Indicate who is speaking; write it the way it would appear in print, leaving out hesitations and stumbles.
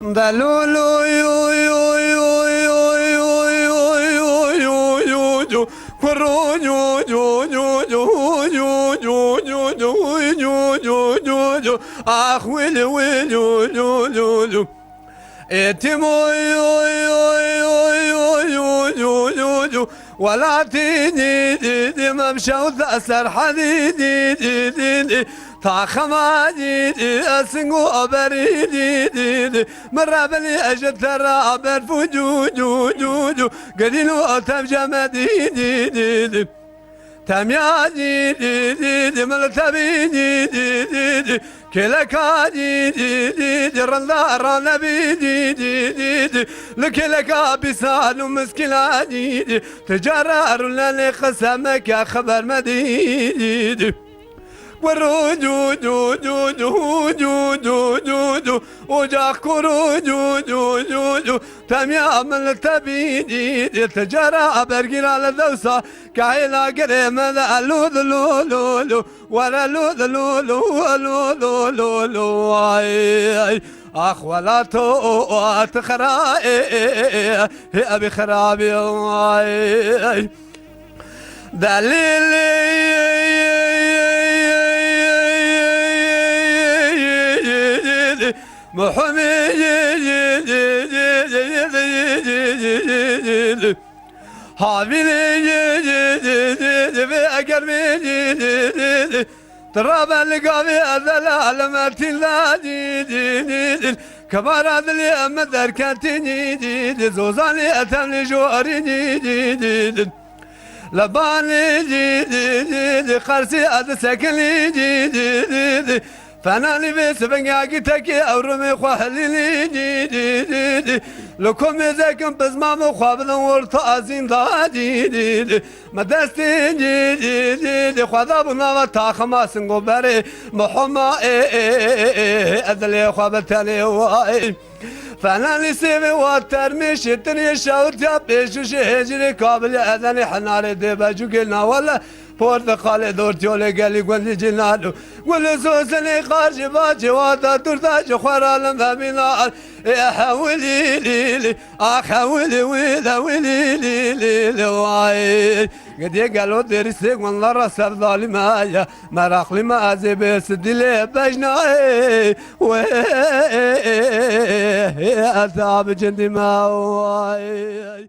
Speaker 1: دلولو يو يو يو يو يو يو يو يو يو كرو يو يو يو يو يو يو يو يو يو يو يو يو اخ ويلي ويلي يو يو يو اتمو يو يو يو يو يو يو يو يو ولا تيني دي ممشى وتأثر حديدي دي دي دي طاخما دي دي اسنقو ابري دي دي دي مرة بلي اجد ترى بالفجو جو جو جو قليلو اتفجم دي دي دي دي تميا دي دي دي دي ملتبي دي دي دي دي كلكا دي دي دي دي رندا رنبي دي دي دي دي لكلكا بسال ومسكلا دي دي تجرار للي قسمك يا خبر مدي دي دي ورو جو جو جو جو جو جو جو جو وجاك كرو جو جو جو جو تميا من تبيدي تجرى برقنا على الدوسة كايلا قريم ذا لو لو لو لو ولا لو لو لو لو لو لو لو اخ ولا تو تخرا هي ابي خرابي دليل محمد حامل أقرب تراب القابي أذل ما تلادي كبار أذلي أمدر كاتني زوزاني أتمني جواري لباني خرسي أدسكني فناني بس بنجاكي تكي أورمي خوالي دي لكم يزاكم بزمام خوابنا ورطازين دي مدستي دي خوابنا وطاخما سنقو بري محوما أذلي خوابتاني واي فناني سيبي واترمي شتني شاوت يا بيشو شهجري قابل أذني حناري دي بجو قلنا ولا portakale dortiyole geli gwendi cinadu Gwili susini karşı bacı vada turtacı khwaralım ve minal Hawili lili hawili wila wili lili vay Gediye gelo derisi gwanlara sevdali maya Merakli mazibesi dili bejnai Ve azabı cindima vay